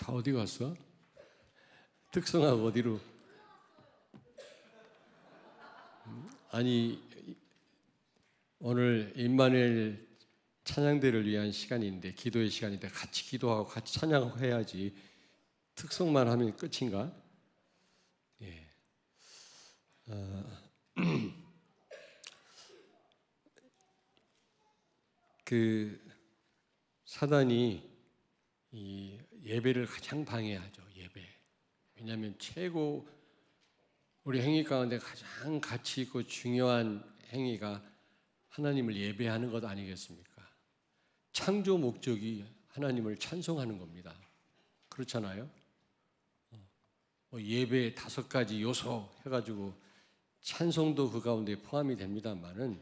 다 어디 갔어? 특성하고 어디로? 아니, 오늘 임마누엘 찬양대를 위한 시간인데, 기도의 시간인데 같이 기도하고 같이 찬양하고 해야지 특성만 하면 끝인가? 예. 그 사단이 이 예배를 가장 방해하죠. 예배. 왜냐하면 최고 우리 행위 가운데 가장 가치 있고 중요한 행위가 하나님을 예배하는 것 아니겠습니까? 창조 목적이 하나님을 찬송하는 겁니다. 그렇잖아요? 예배 5가지 요소 해가지고 찬송도 그 가운데 포함이 됩니다만은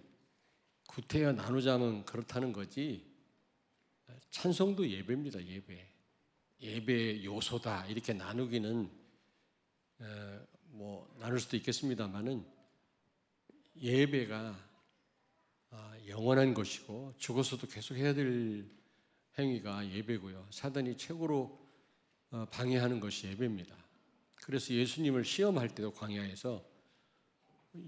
구태여 나누자면 그렇다는 거지. 찬송도 예배입니다. 예배 요소다 이렇게 나누기는 뭐 나눌 수도 있겠습니다만은 예배가 영원한 것이고 죽어서도 계속 해야 될 행위가 예배고요. 사단이 최고로 방해하는 것이 예배입니다. 그래서 예수님을 시험할 때도 광야에서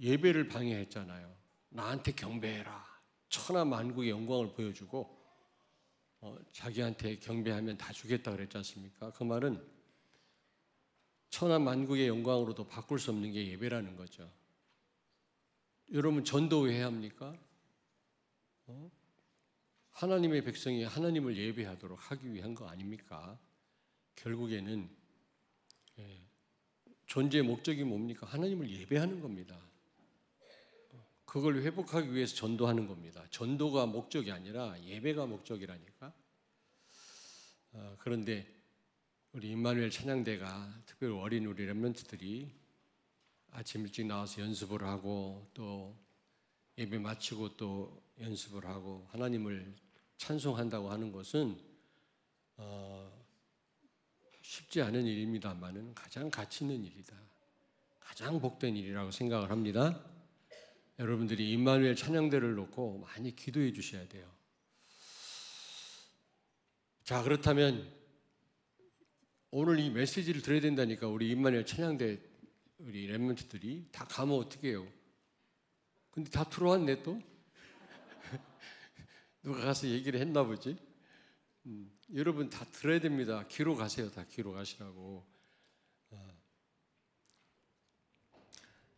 예배를 방해했잖아요. 나한테 경배해라. 천하 만국의 영광을 보여주고 자기한테 경배하면 다 주겠다 그랬지 않습니까? 그 말은 천하 만국의 영광으로도 바꿀 수 없는 게 예배라는 거죠. 여러분 전도 왜 해야 합니까? 하나님의 백성이 하나님을 예배하도록 하기 위한 거 아닙니까? 결국에는 존재의 목적이 뭡니까? 하나님을 예배하는 겁니다. 그걸 회복하기 위해서 전도하는 겁니다. 전도가 목적이 아니라 예배가 목적이라니까. 그런데 우리 임마누엘 찬양대가 특별히 어린 우리 렘넌트들이 아침 일찍 나와서 연습을 하고 또 예배 마치고 또 연습을 하고 하나님을 찬송한다고 하는 것은 쉽지 않은 일입니다만은 가장 가치 있는 일이다. 가장 복된 일이라고 생각을 합니다. 여러분들이 임마누엘 찬양대를 놓고 많이 기도해 주셔야 돼요. 자, 그렇다면 오늘 이 메시지를 들어야 된다니까. 우리 임마누엘 찬양대 우리 렘넌트들이 다 가면 어떻게 해요? 근데 다 들어왔네 또? 누가 가서 얘기를 했나 보지? 여러분 다 들어야 됩니다. 귀로 가세요. 다 귀로 가시라고.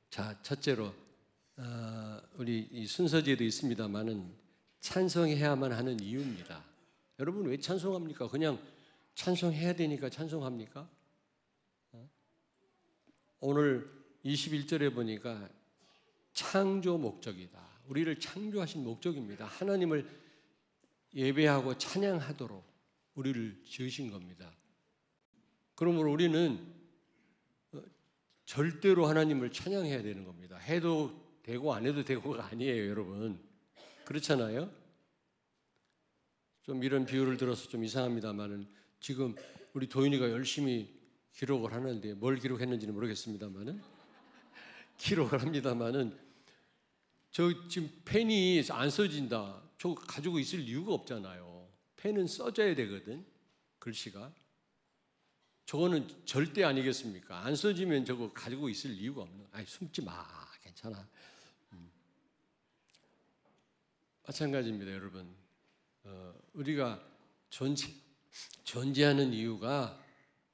자, 첫째로 우리 이 순서지에도 있습니다만은 찬송해야만 하는 이유입니다. 여러분 왜 찬송합니까? 그냥 찬송해야 되니까 찬송합니까? 오늘 21절에 보니까 창조 목적이다. 우리를 창조하신 목적입니다. 하나님을 예배하고 찬양하도록 우리를 지으신 겁니다. 그러므로 우리는 절대로 하나님을 찬양해야 되는 겁니다. 해도 되고 안 해도 되고가 아니에요, 여러분. 그렇잖아요? 좀 이런 비유를 들어서 좀 이상합니다만은 지금 우리 도윤이가 열심히 기록을 하는데 뭘 기록했는지는 모르겠습니다만은 기록을 합니다만은 저 지금 펜이 안 써진다. 저거 가지고 있을 이유가 없잖아요. 펜은 써져야 되거든. 글씨가. 저거는 절대 아니겠습니까? 안 써지면 저거 가지고 있을 이유가 없는. 아니 숨지 마. 괜찮아. 마찬가지입니다, 여러분. 우리가 존재하는 이유가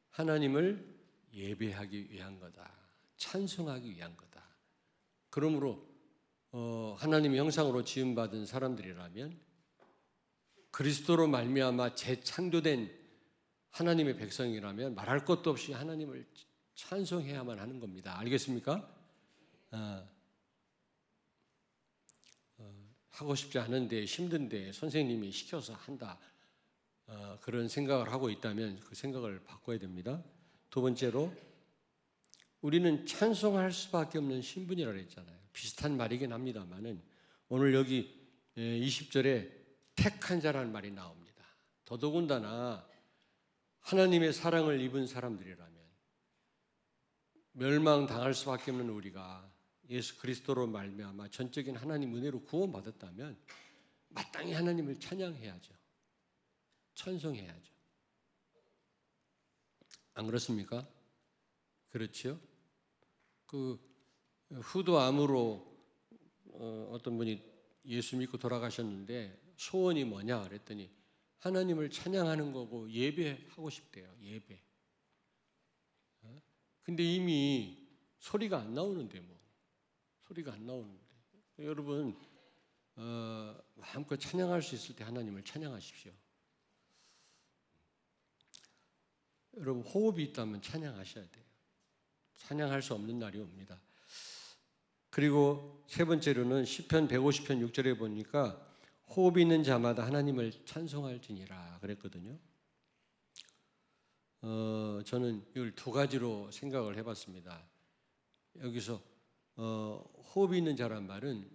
하나님을 예배하기 위한 거다. 찬송하기 위한 거다. 그러므로 하나님의 형상으로 지음받은 사람들이라면 그리스도로 말미암아 재창조된 하나님의 백성이라면 말할 것도 없이 하나님을 찬송해야만 하는 겁니다. 알겠습니까? 하고 싶지 않은데 힘든데 선생님이 시켜서 한다. 그런 생각을 하고 있다면 그 생각을 바꿔야 됩니다. 두 번째로 우리는 찬송할 수밖에 없는 신분이라고 했잖아요. 비슷한 말이긴 합니다만은 오늘 여기 20절에 택한 자라는 말이 나옵니다. 더더군다나 하나님의 사랑을 입은 사람들이라면 멸망당할 수밖에 없는 우리가 예수 그리스도로 말미암아 전적인 하나님 은혜로 구원받았다면 마땅히 하나님을 찬양해야죠. 찬송해야죠. 안 그렇습니까? 그렇죠? 그 후도암으로 어떤 분이 예수 믿고 돌아가셨는데 소원이 뭐냐 그랬더니 하나님을 찬양하는 거고 예배하고 싶대요. 예배. 근데 이미 소리가 안 나오는데 뭐 소리가 안 나오는데 여러분 마음껏 찬양할 수 있을 때 하나님을 찬양하십시오. 여러분 호흡이 있다면 찬양하셔야 돼요. 찬양할 수 없는 날이 옵니다. 그리고 세 번째로는 시편 150편 6절에 보니까 호흡이 있는 자마다 하나님을 찬송할지니라 그랬거든요. 저는 이걸 두 가지로 생각을 해봤습니다. 여기서 호흡이 있는 자란 말은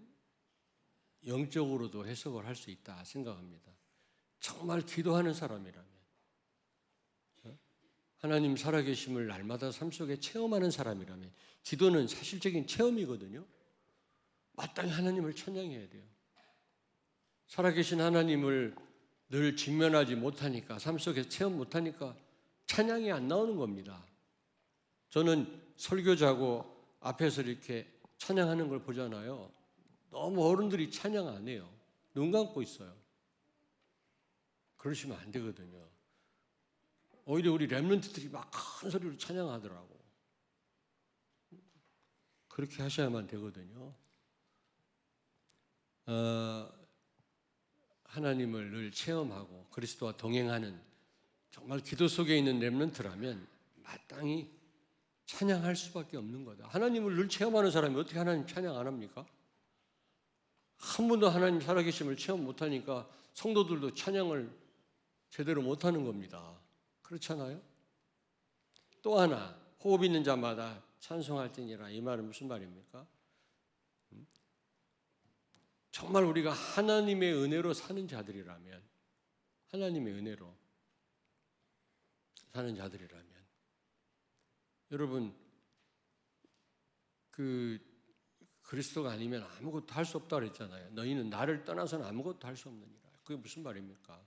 영적으로도 해석을 할 수 있다 생각합니다. 정말 기도하는 사람이라면 하나님 살아계심을 날마다 삶 속에 체험하는 사람이라면 기도는 사실적인 체험이거든요. 마땅히 하나님을 찬양해야 돼요. 살아계신 하나님을 늘 직면하지 못하니까 삶 속에 체험 못하니까 찬양이 안 나오는 겁니다. 저는 설교자고 앞에서 이렇게 찬양하는 걸 보잖아요. 너무 어른들이 찬양 안 해요. 눈 감고 있어요. 그러시면 안 되거든요. 오히려 우리 렘넌트들이 막 큰 소리로 찬양하더라고. 그렇게 하셔야만 되거든요. 하나님을 늘 체험하고 그리스도와 동행하는 정말 기도 속에 있는 렘넌트라면 마땅히 찬양할 수밖에 없는 거다. 하나님을 늘 체험하는 사람이 어떻게 하나님 찬양 안 합니까? 한 번도 하나님 살아계심을 체험 못하니까 성도들도 찬양을 제대로 못하는 겁니다. 그렇잖아요? 또 하나 호흡 있는 자마다 찬송할지니라 이 말은 무슨 말입니까? 정말 우리가 하나님의 은혜로 사는 자들이라면 하나님의 은혜로 사는 자들이라면 여러분 그리스도가 아니면 아무것도 할 수 없다고 그랬잖아요. 너희는 나를 떠나서는 아무것도 할 수 없느니라. 그게 무슨 말입니까?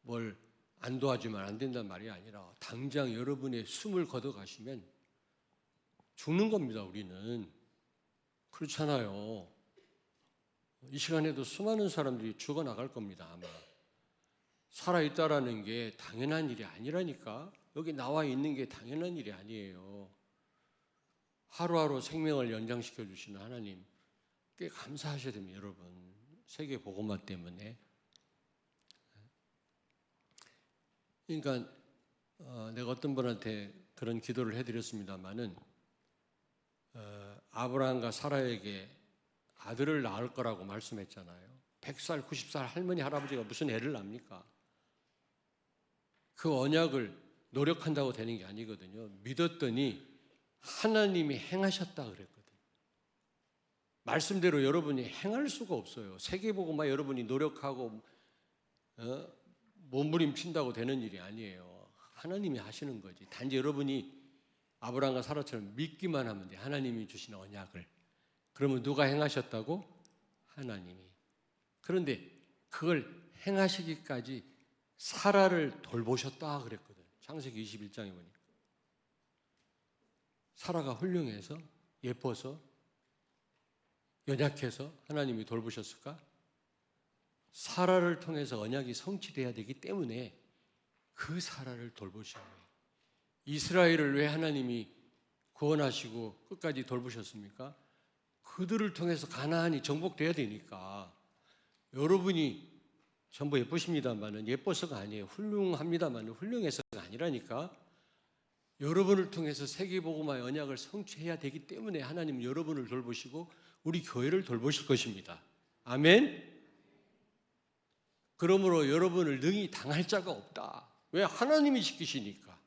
뭘 안 도와주면 안 된다는 말이 아니라 당장 여러분의 숨을 걷어가시면 죽는 겁니다. 우리는 그렇잖아요. 이 시간에도 수많은 사람들이 죽어나갈 겁니다. 아마 살아있다라는 게 당연한 일이 아니라니까. 여기 나와 있는 게 당연한 일이 아니에요. 하루하루 생명을 연장시켜 주시는 하나님 꽤 감사하셔야 됩니다. 여러분 세계 복음화 때문에. 그러니까 내가 어떤 분한테 그런 기도를 해드렸습니다마는 아브라함과 사라에게 아들을 낳을 거라고 말씀했잖아요. 100살, 90살 할머니, 할아버지가 무슨 애를 낳습니까? 그 언약을 노력한다고 되는 게 아니거든요. 믿었더니 하나님이 행하셨다 그랬거든요. 말씀대로 여러분이 행할 수가 없어요. 세계복음화 여러분이 노력하고 몸부림친다고 되는 일이 아니에요. 하나님이 하시는 거지. 단지 여러분이 아브라함과 사라처럼 믿기만 하면 돼. 하나님이 주시는 언약을. 그러면 누가 행하셨다고? 하나님이. 그런데 그걸 행하시기까지 사라를 돌보셨다 그랬거든. 창세기 21장에 보니까. 사라가 훌륭해서 예뻐서 연약해서 하나님이 돌보셨을까? 사라를 통해서 언약이 성취돼야 되기 때문에 그 사라를 돌보신 거예요. 이스라엘을 왜 하나님이 구원하시고 끝까지 돌보셨습니까? 그들을 통해서 가나안이 정복돼야 되니까. 여러분이 전부 예쁘십니다만은 예뻐서가 아니에요. 훌륭합니다만은 훌륭해서가 아니라니까. 여러분을 통해서 세계복음화의 언약을 성취해야 되기 때문에 하나님은 여러분을 돌보시고 우리 교회를 돌보실 것입니다. 아멘. 그러므로 여러분을 능히 당할 자가 없다. 왜? 하나님이 지키시니까.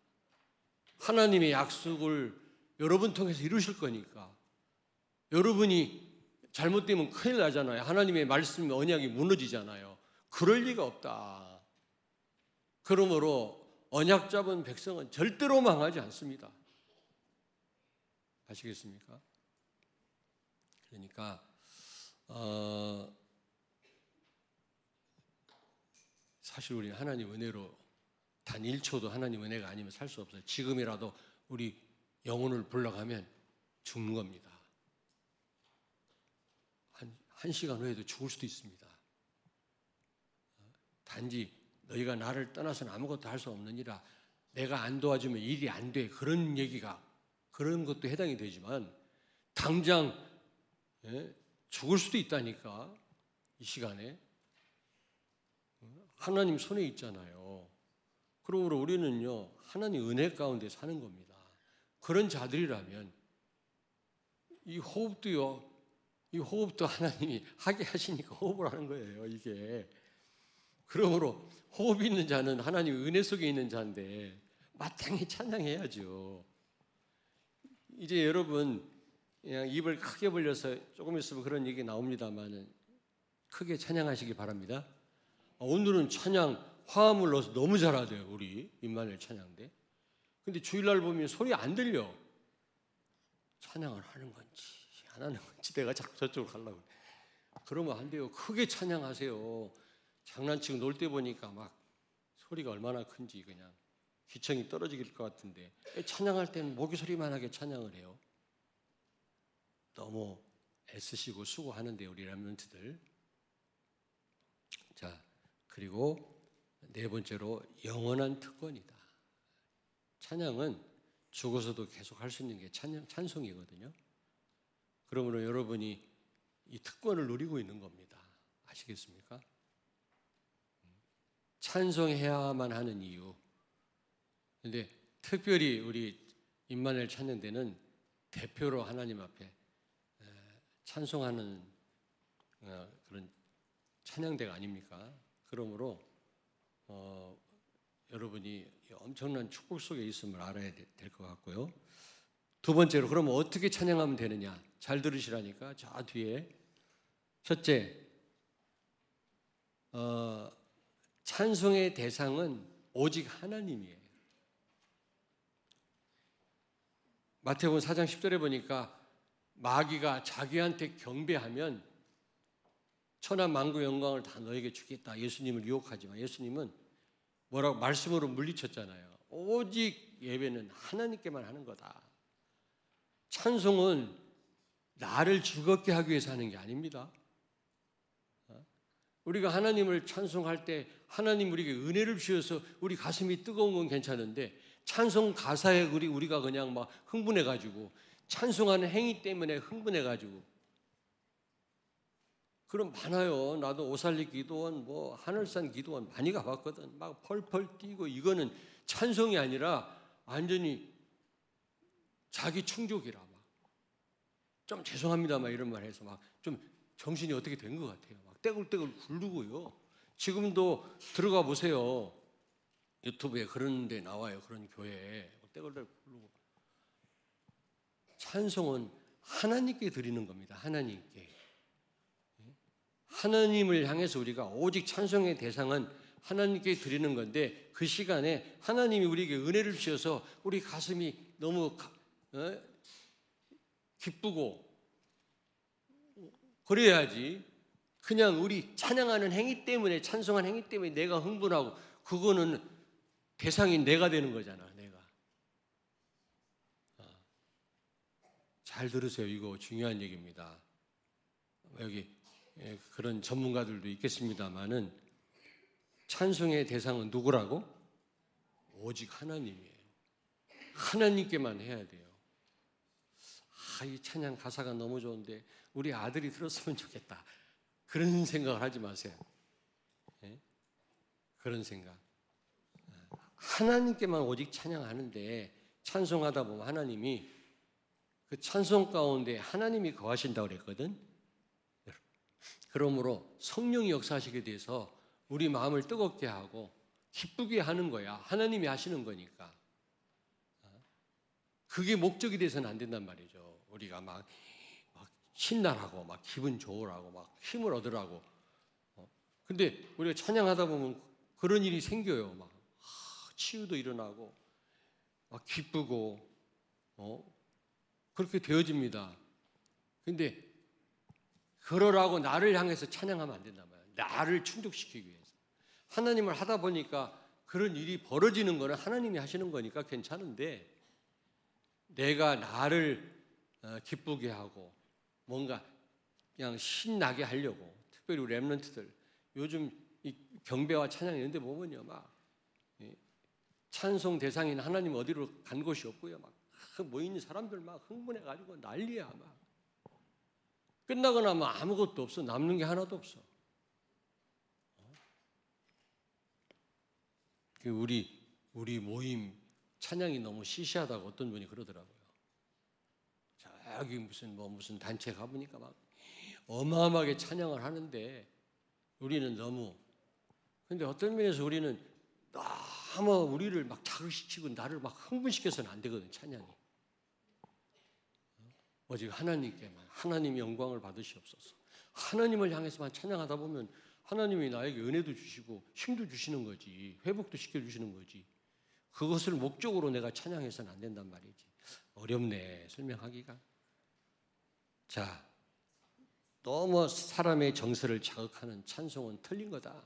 하나님의 약속을 여러분 통해서 이루실 거니까. 여러분이 잘못되면 큰일 나잖아요. 하나님의 말씀, 언약이 무너지잖아요. 그럴 리가 없다. 그러므로 언약 잡은 백성은 절대로 망하지 않습니다. 아시겠습니까? 그러니까 사실 우리는 하나님 은혜로 단 1초도 하나님 은혜가 아니면 살 수 없어요. 지금이라도 우리 영혼을 불러가면 죽는 겁니다. 한 시간 후에도 죽을 수도 있습니다. 단지 너희가 나를 떠나서는 아무것도 할 수 없느니라. 내가 안 도와주면 일이 안 돼. 그런 얘기가, 그런 것도 해당이 되지만 당장 죽을 수도 있다니까. 이 시간에 하나님 손에 있잖아요. 그러므로 우리는요, 하나님 은혜 가운데 사는 겁니다. 그런 자들이라면 이 호흡도 하나님이 하게 하시니까 호흡을 하는 거예요, 이게. 그러므로 호흡이 있는 자는 하나님 은혜 속에 있는 자인데 마땅히 찬양해야죠. 이제 여러분 그냥 입을 크게 벌려서 조금 있으면 그런 얘기 나옵니다만 크게 찬양하시기 바랍니다. 오늘은 찬양 화음을 넣어서 너무 잘하대요, 우리 임마누엘 찬양대. 근데 주일날 보면 소리 안 들려. 찬양을 하는 건지 안 하는 건지 내가 자꾸 저쪽으로 가려고. 그러면 안 돼요. 크게 찬양하세요. 장난치고 놀 때 보니까 막 소리가 얼마나 큰지 그냥 귀청이 떨어질 것 같은데 찬양할 때는 목이 소리만하게 찬양을 해요. 너무 애쓰시고 수고하는데 우리 렘넌트들. 자, 그리고 네 번째로 영원한 특권이다. 찬양은 죽어서도 계속 할 수 있는 게 찬송이거든요. 그러므로 여러분이 이 특권을 누리고 있는 겁니다. 아시겠습니까? 찬송해야만 하는 이유. 근데 특별히 우리 임마누엘 찬양대는 대표로 하나님 앞에 찬송하는 그런 찬양대가 아닙니까? 그러므로 여러분이 엄청난 축복 속에 있음을 알아야 될 것 같고요. 두 번째로 그러면 어떻게 찬양하면 되느냐? 잘 들으시라니까. 저 뒤에 첫째, 찬송의 대상은 오직 하나님이에요. 마태복음 4장 10절에 보니까 마귀가 자기한테 경배하면 천하 만국 영광을 다 너에게 주겠다. 예수님을 유혹하지만 예수님은 뭐라고 말씀으로 물리쳤잖아요. 오직 예배는 하나님께만 하는 거다. 찬송은 나를 즐겁게 하기 위해서 하는 게 아닙니다. 우리가 하나님을 찬송할 때 하나님 우리에게 은혜를 주셔서 우리 가슴이 뜨거운 건 괜찮은데 찬송 가사에 우리가 그냥 막 흥분해가지고 찬송하는 행위 때문에 흥분해가지고 그럼 많아요. 나도 오살리 기도원, 뭐 하늘산 기도원 많이 가봤거든. 막 펄펄 뛰고 이거는 찬송이 아니라 완전히 자기 충족이라 막 좀 죄송합니다 막 이런 말 해서 막 좀 정신이 어떻게 된 것 같아요. 막 떼굴떼굴 굴르고요. 지금도 들어가 보세요. 유튜브에 그런 데 나와요. 그런 교회에 떼굴떼굴 굴르고. 찬송은 하나님께 드리는 겁니다. 하나님께. 하나님을 향해서 우리가 오직 찬송의 대상은 하나님께 드리는 건데 그 시간에 하나님이 우리에게 은혜를 주셔서 우리 가슴이 너무 기쁘고 그래야지. 그냥 우리 찬양하는 행위 때문에 찬송하는 행위 때문에 내가 흥분하고 그거는 대상인 내가 되는 거잖아. 내가. 잘 들으세요. 이거 중요한 얘기입니다. 여기 그런 전문가들도 있겠습니다만은 찬송의 대상은 누구라고? 오직 하나님이에요. 하나님께만 해야 돼요. 이 찬양 가사가 너무 좋은데 우리 아들이 들었으면 좋겠다. 그런 생각을 하지 마세요. 그런 생각. 하나님께만 오직 찬양하는데 찬송하다 보면 하나님이 그 찬송 가운데 하나님이 거하신다고 그랬거든. 그러므로 성령이 역사하시게 돼서 우리 마음을 뜨겁게 하고 기쁘게 하는 거야. 하나님이 하시는 거니까. 그게 목적이 돼서는 안 된단 말이죠. 우리가 막 신나라고 막 기분 좋으라고 막 힘을 얻으라고. 근데 우리가 찬양하다 보면 그런 일이 생겨요. 막 치유도 일어나고 막 기쁘고 그렇게 되어집니다. 근데 그러라고 나를 향해서 찬양하면 안 된단 말이에요. 나를 충족시키기 위해서. 하나님을 하다 보니까 그런 일이 벌어지는 거는 하나님이 하시는 거니까 괜찮은데, 내가 나를 기쁘게 하고 뭔가 그냥 신나게 하려고, 특별히 우리 렘넌트들 요즘 이 경배와 찬양 이런 데 보면요, 막 찬송 대상인 하나님 어디로 간 곳이 없고요, 막 모이는 사람들 막 흥분해 가지고 난리야. 막 끝나고 나면 아무것도 없어. 남는 게 하나도 없어. 우리 모임 찬양이 너무 시시하다고 어떤 분이 그러더라고요. 저기 무슨 단체 가보니까 막 어마어마하게 찬양을 하는데 우리는 너무, 근데 어떤 면에서 우리는 너무 우리를 막 자극시키고 나를 막 흥분시켜서는 안 되거든, 찬양이. 오직 하나님께만, 하나님이 영광을 받으시옵소서. 하나님을 향해서만 찬양하다 보면 하나님이 나에게 은혜도 주시고 힘도 주시는 거지, 회복도 시켜주시는 거지. 그것을 목적으로 내가 찬양해서는 안 된단 말이지. 어렵네, 설명하기가. 자, 너무 사람의 정서를 자극하는 찬송은 틀린 거다.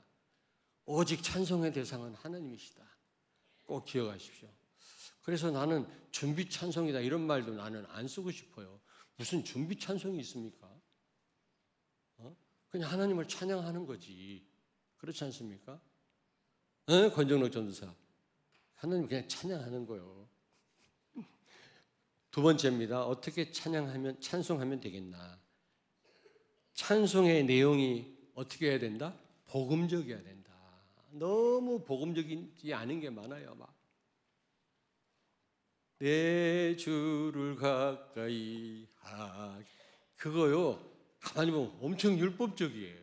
오직 찬송의 대상은 하나님이시다. 꼭 기억하십시오. 그래서 나는 준비 찬송이다 이런 말도 나는 안 쓰고 싶어요. 무슨 준비 찬송이 있습니까? 그냥 하나님을 찬양하는 거지. 그렇지 않습니까? 권정록 전도사, 하나님 그냥 찬양하는 거요. 두 번째입니다. 어떻게 찬송하면 되겠나? 찬송의 내용이 어떻게 해야 된다? 복음적이어야 된다. 너무 복음적이지 않은 게 많아요. 막 내 주를 가까이 하기, 그거요, 가만히 보면 엄청 율법적이에요.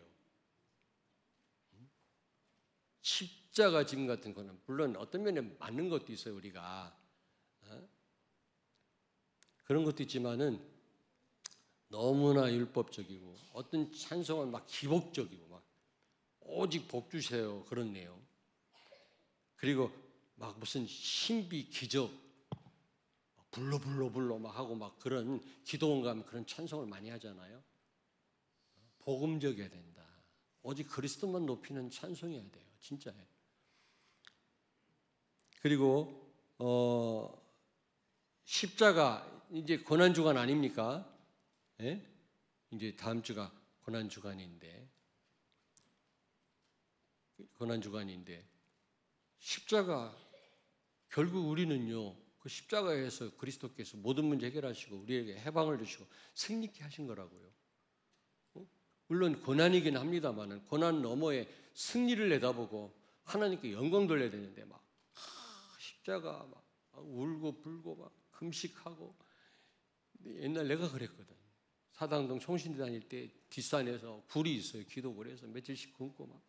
십자가 짐 같은 거는 물론 어떤 면에 맞는 것도 있어요. 우리가 그런 것도 있지만은 너무나 율법적이고, 어떤 찬송은 막 기복적이고, 막 오직 복 주세요 그런 내용, 그리고 막 무슨 신비 기적 불러 막 하고 막 그런 기도원 가면 그런 찬송을 많이 하잖아요. 복음적이어야 된다. 오직 그리스도만 높이는 찬송이어야 돼요. 진짜예요. 그리고 십자가 이제 고난주간 아닙니까? 예? 이제 다음 주가 고난주간인데 십자가, 결국 우리는요, 그 십자가에서 그리스도께서 모든 문제 해결하시고 우리에게 해방을 주시고 승리케 하신 거라고요. 물론 고난이긴 합니다만은 고난 너머에 승리를 내다보고 하나님께 영광 돌려야 되는데 막 십자가 막 울고 불고 막 금식하고. 옛날 내가 그랬거든. 사당동 총신대 다닐 때 뒷산에서 굴이 있어요. 기도굴에서 며칠씩 굶고 막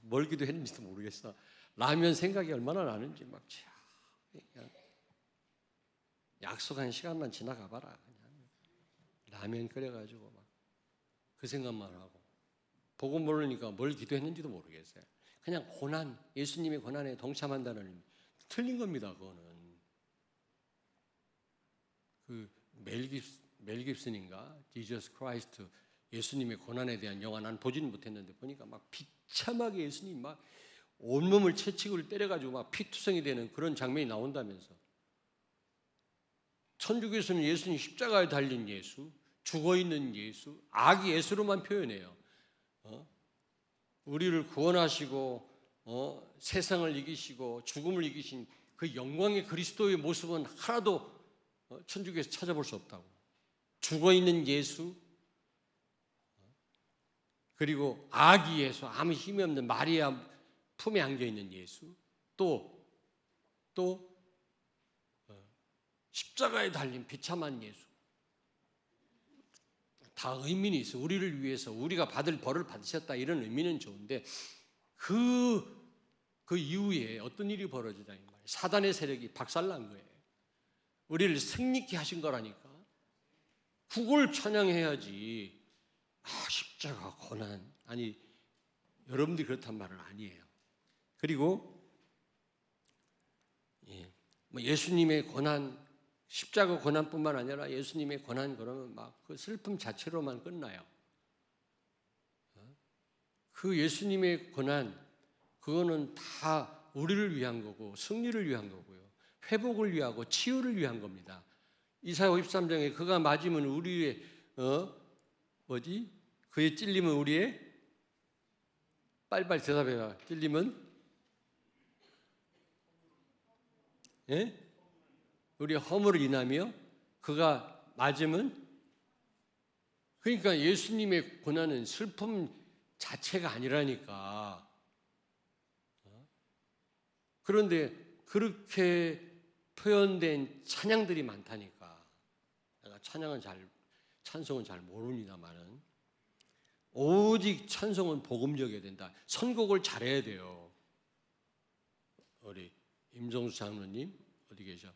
뭘 기도했는지도 모르겠어. 라면 생각이 얼마나 나는지 막 그냥 약속한 시간만 지나가 봐라. 그냥 라면 끓여가지고 막 그 생각만 하고, 복음 모르니까 뭘 기도했는지도 모르겠어요. 그냥 고난, 예수님의 고난에 동참한다는, 틀린 겁니다. 그거는 그 멜 깁슨인가, 지저스 크라이스트, 예수님의 고난에 대한 영화 난 보지는 못했는데 보니까 막 비참하게 예수님 막 온몸을 채찍을 때려가지고 막 피투성이 되는 그런 장면이 나온다면서. 천주교에서는 예수님 십자가에 달린 예수, 죽어있는 예수, 아기 예수로만 표현해요. 우리를 구원하시고 세상을 이기시고 죽음을 이기신 그 영광의 그리스도의 모습은 하나도 천주교에서 찾아볼 수 없다고. 죽어있는 예수, 그리고 아기 예수, 아무 힘이 없는 마리아 품에 안겨있는 예수, 또 십자가에 달린 비참한 예수. 다 의미는 있어. 우리를 위해서 우리가 받을 벌을 받으셨다 이런 의미는 좋은데 그 이후에 어떤 일이 벌어지다 이 말이에요. 사단의 세력이 박살난 거예요. 우리를 승리케 하신 거라니까. 그걸 찬양해야지. 십자가 고난, 아니 여러분들이 그렇단 말은 아니에요. 그리고 예수님의 고난, 십자가 고난뿐만 아니라 예수님의 고난, 그러면 막 그 슬픔 자체로만 끝나요. 그 예수님의 고난, 그거는 다 우리를 위한 거고 승리를 위한 거고요. 회복을 위하고 치유를 위한 겁니다. 이사야 53장에 그가 맞으면 우리의 그의 찔림은 우리의 빨리빨리 대답해봐. 찔림은 우리의 허물을 인하며 그가 맞으면 그러니까 예수님의 고난은 슬픔 자체가 아니라니까. 그런데 그렇게 표현된 찬양들이 많다니까. 내가 찬송은 잘 모릅니다만은 오직 찬송은 복음적이어야 된다. 선곡을 잘해야 돼요. 우리 임정수 장로님 어디 계셔?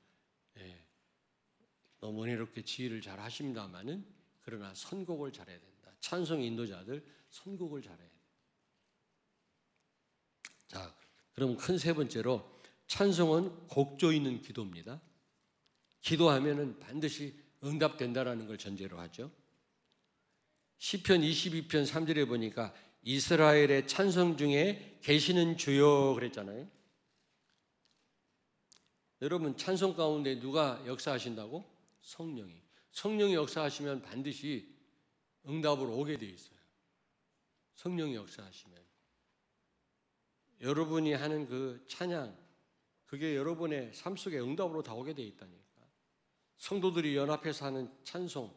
너무 은혜롭게 지휘를 잘 하십니다만은 그러나 선곡을 잘해야 된다. 찬송 인도자들 선곡을 잘해야 돼. 자, 그럼 큰 세 번째로 찬송은 곡조 있는 기도입니다. 기도하면은 반드시 응답된다라는 걸 전제로 하죠. 시편 22편 3절에 보니까 이스라엘의 찬송 중에 계시는 주여 그랬잖아요. 여러분 찬송 가운데 누가 역사하신다고? 성령이. 성령이 역사하시면 반드시 응답으로 오게 돼 있어요. 성령이 역사하시면. 여러분이 하는 그 찬양, 그게 여러분의 삶 속에 응답으로 다 오게 돼 있다니까. 성도들이 연합해서 하는 찬송,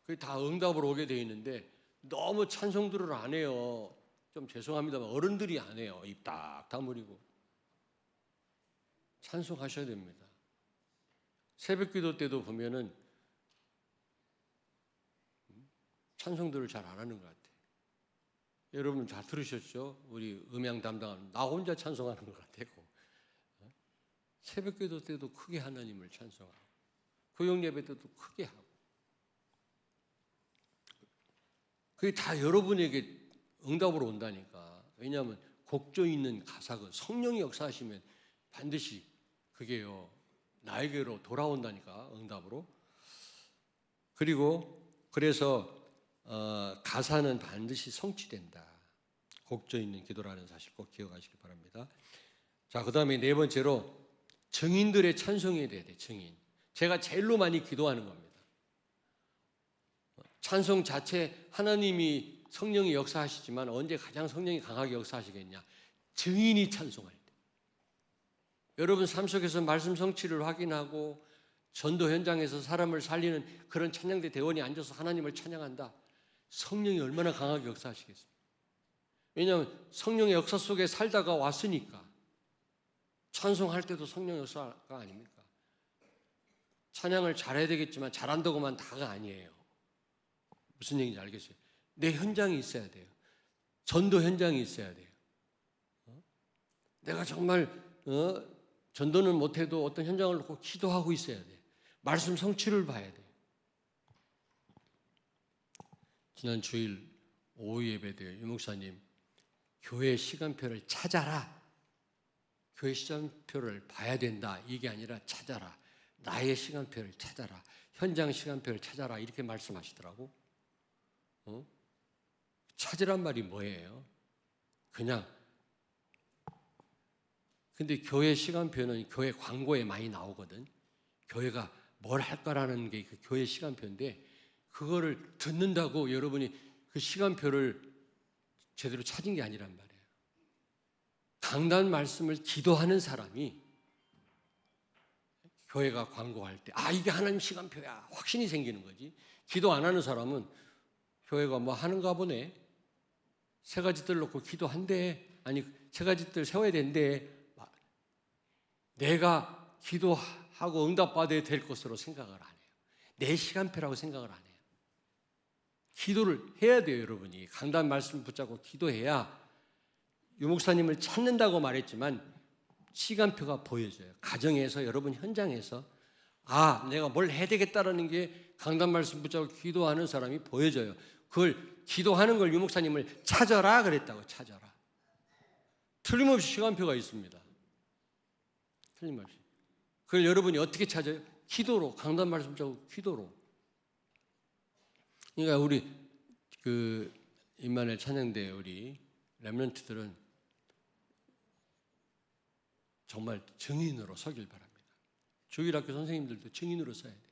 그게 다 응답으로 오게 돼 있는데 너무 찬송들을 안 해요. 좀 죄송합니다만 어른들이 안 해요. 입 딱 다물이고. 찬송하셔야 됩니다. 새벽 기도 때도 보면은 찬송들을 잘 안 하는 것 같아요. 여러분 다 들으셨죠? 우리 음향 담당하는 나 혼자 찬송하는 것 같고 새벽 기도 때도 크게 하나님을 찬송하고 구역 예배 때도 크게 하고 그게 다 여러분에게 응답으로 온다니까. 왜냐하면 곡조 있는 가사가 성령이 역사하시면 반드시 그게요 나에게로 돌아온다니까. 응답으로. 그리고 그래서 가사는 반드시 성취된다. 곡조 있는 기도라는 사실 꼭 기억하시기 바랍니다. 자, 그 다음에 네 번째로 증인들의 찬송이 돼야 돼. 증인. 제가 제일로 많이 기도하는 겁니다. 찬송 자체 하나님이 성령이 역사하시지만 언제 가장 성령이 강하게 역사하시겠냐? 증인이 찬송할 때. 여러분 삶 속에서 말씀 성취를 확인하고 전도 현장에서 사람을 살리는 그런 찬양대 대원이 앉아서 하나님을 찬양한다. 성령이 얼마나 강하게 역사하시겠습니까? 왜냐하면 성령의 역사 속에 살다가 왔으니까. 찬송할 때도 성령 역사가 아닙니까? 찬양을 잘해야 되겠지만 잘한다고만 다가 아니에요. 무슨 얘기인지 알겠어요? 내 현장이 있어야 돼요. 전도 현장이 있어야 돼요. 내가 정말 전도는 못해도 어떤 현장을 놓고 기도하고 있어야 돼요. 말씀 성취를 봐야 돼요. 지난 주일 오후 예배 때 유목사님 교회 시간표를 찾아라. 교회 시간표를 봐야 된다. 이게 아니라 찾아라. 나의 시간표를 찾아라. 현장 시간표를 찾아라. 이렇게 말씀하시더라고. 찾으란 말이 뭐예요? 그냥. 근데 교회 시간표는 교회 광고에 많이 나오거든. 교회가 뭘 할까라는 게 그 교회 시간표인데 그거를 듣는다고 여러분이 그 시간표를 제대로 찾은 게 아니란 말이에요. 강단 말씀을 기도하는 사람이 교회가 광고할 때 이게 하나님 시간표야 확신이 생기는 거지. 기도 안 하는 사람은 교회가 뭐 하는가 보네. 세 가지들 놓고 기도한대. 아니 세 가지들 세워야 된대. 내가 기도하고 응답받아야 될 것으로 생각을 안 해요. 내 시간표라고 생각을 안 해요. 기도를 해야 돼요. 여러분이 강단 말씀 붙잡고 기도해야 유목사님을 찾는다고 말했지만 시간표가 보여져요. 가정에서 여러분 현장에서 내가 뭘 해야 되겠다라는 게 강단 말씀 붙잡고 기도하는 사람이 보여져요. 그걸 기도하는 걸 유목사님을 찾아라 그랬다고. 찾아라. 틀림없이 시간표가 있습니다. 틀림없이. 그걸 여러분이 어떻게 찾아요? 기도로. 강단 말씀 붙잡고 기도로. 그러니까 우리 그 임마누엘 찬양대 우리 렘넌트들은 정말 증인으로 서길 바랍니다. 주일학교 선생님들도 증인으로 서야 돼요.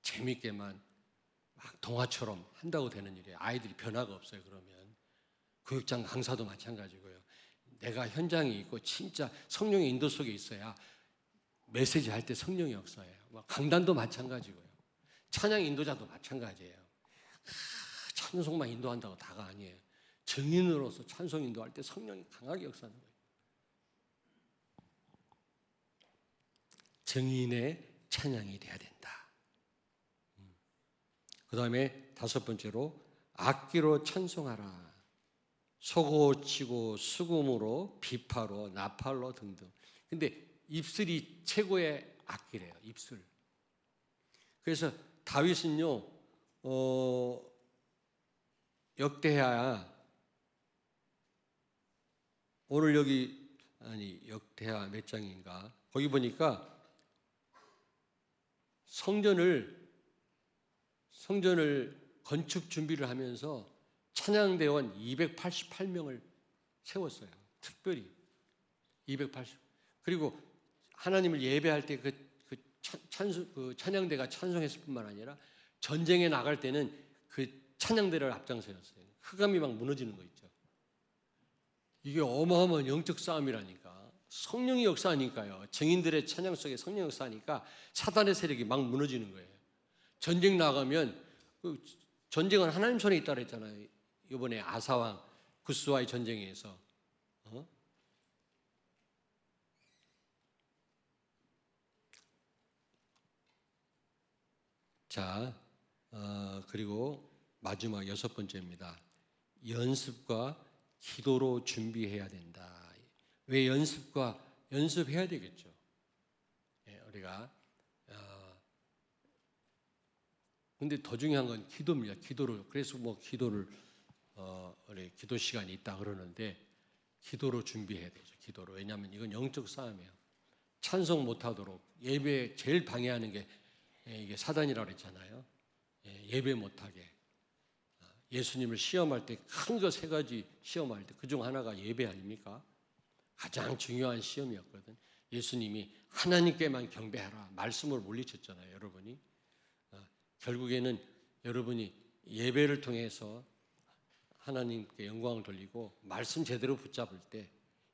재밌게만 막 동화처럼 한다고 되는 일이에요. 아이들이 변화가 없어요. 그러면 교육장 강사도 마찬가지고요. 내가 현장에 있고 진짜 성령의 인도 속에 있어야 메시지 할 때 성령의 역사예요. 강단도 마찬가지고요. 찬양 인도자도 마찬가지예요. 찬송만 인도한다고 다가 아니에요. 증인으로서 찬송 인도할 때 성령이 강하게 역사하는 거예요. 증인의 찬양이 돼야 된다. 그 다음에 5번째로 악기로 찬송하라. 소고치고 수금으로 비파로 나팔로 등등. 근데 입술이 최고의 악기래요. 입술. 그래서 다윗은요 역대하 오늘 여기 역대하 몇 장인가 거기 보니까 성전을 건축 준비를 하면서 찬양대원 288명을 세웠어요. 특별히 280. 그리고 하나님을 예배할 때 그 찬양대가 찬송했을 뿐만 아니라 전쟁에 나갈 때는 그 찬양대를 앞장서였어요. 흑암이 막 무너지는 거 있죠. 이게 어마어마한 영적 싸움이라니까. 성령이 역사하니까요. 증인들의 찬양 속에 성령 역사하니까 사단의 세력이 막 무너지는 거예요. 전쟁 나가면 전쟁은 하나님 손에 있다 그랬잖아요. 이번에 아사왕 구스와의 전쟁에서 자, 그리고 마지막 6번째입니다. 연습과 기도로 준비해야 된다. 왜 연습해야 되겠죠. 우리가 근데 더 중요한 건 기도입니다. 기도로. 그래서 기도를 우리 기도 시간이 있다 그러는데 기도로 준비해야 되죠. 기도로. 왜냐하면 이건 영적 싸움이에요. 찬송 못하도록 예배 제일 방해하는 게 이게 사단이라고 그랬잖아요. 예배 못하게. 예수님을 시험할 때 큰 거 3가지 시험할 때 그중 하나가 예배 아닙니까? 가장 중요한 시험이었거든. 예수님이 하나님께만 경배하라 말씀을 물리쳤잖아요. 여러분이. 결국에는 여러분이 예배를 통해서 하나님께 영광을 돌리고 말씀 제대로 붙잡을 때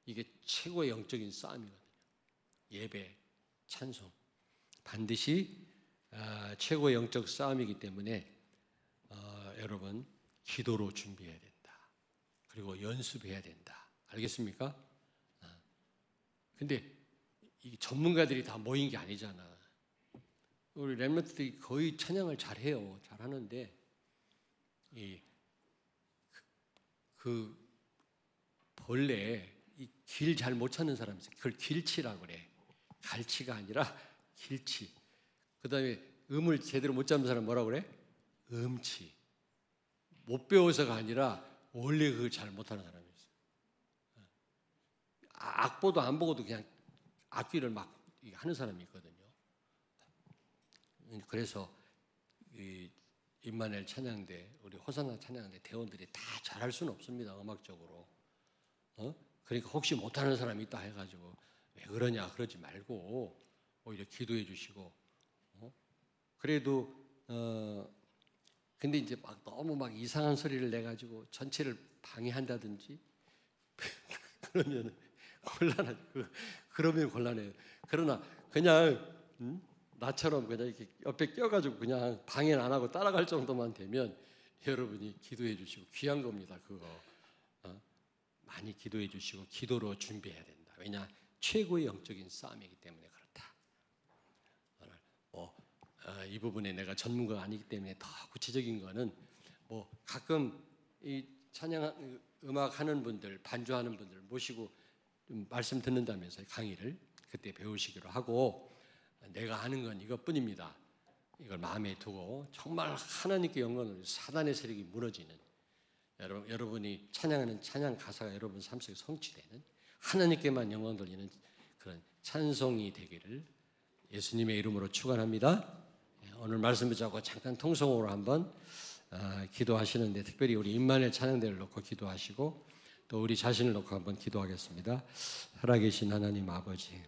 이게 최고의 영적인 싸움이거든요. 예배, 찬송. 반드시 최고의 영적 싸움이기 때문에 여러분 기도로 준비해야 된다. 그리고 연습해야 된다. 알겠습니까? 근데 이 전문가들이 다 모인 게 아니잖아. 우리 렘넌트들이 거의 찬양을 잘해요. 잘하는데 본래 이 길 잘 못 찾는 사람이 있어요. 그걸 길치라고 그래. 갈치가 아니라 길치. 그 다음에 음을 제대로 못 잡는 사람 뭐라고 그래? 음치. 못 배워서가 아니라 원래 그걸 잘 못하는 사람이 있어요. 악보도 안 보고도 그냥 악기를 막 하는 사람이 있거든요. 그래서 임마누엘 찬양대, 우리 호산나 찬양대 대원들이 다 잘할 수는 없습니다. 음악적으로. 그러니까 혹시 못하는 사람이 있다 해가지고 왜 그러냐 그러지 말고 오히려 기도해 주시고. 그래도 근데 이제 막 너무 막 이상한 소리를 내가지고 전체를 방해한다든지 그러면 그러면 곤란해요. 그러나 그냥 나처럼 그냥 이렇게 옆에 껴가지고 그냥 방해는 안 하고 따라갈 정도만 되면 여러분이 기도해 주시고 귀한 겁니다. 그거 많이 기도해 주시고 기도로 준비해야 된다. 왜냐 최고의 영적인 싸움이기 때문에 그렇다. 이 부분에 내가 전문가가 아니기 때문에 더 구체적인 거는 가끔 이 찬양 음악 하는 분들 반주하는 분들 모시고 좀 말씀 듣는다면서 강의를 그때 배우시기로 하고 내가 하는 건 이것뿐입니다. 이걸 마음에 두고 정말 하나님께 영광을 사단의 세력이 무너지는 여러분이 찬양하는 찬양 가사가 여러분 삶 속에 성취되는 하나님께만 영광 돌리는 그런 찬송이 되기를 예수님의 이름으로 축원합니다. 오늘 말씀 붙잡고 잠깐 통성으로 한번 기도하시는데 특별히 우리 임마누엘 찬양대를 놓고 기도하시고 또 우리 자신을 놓고 한번 기도하겠습니다. 살아계신 하나님 아버지,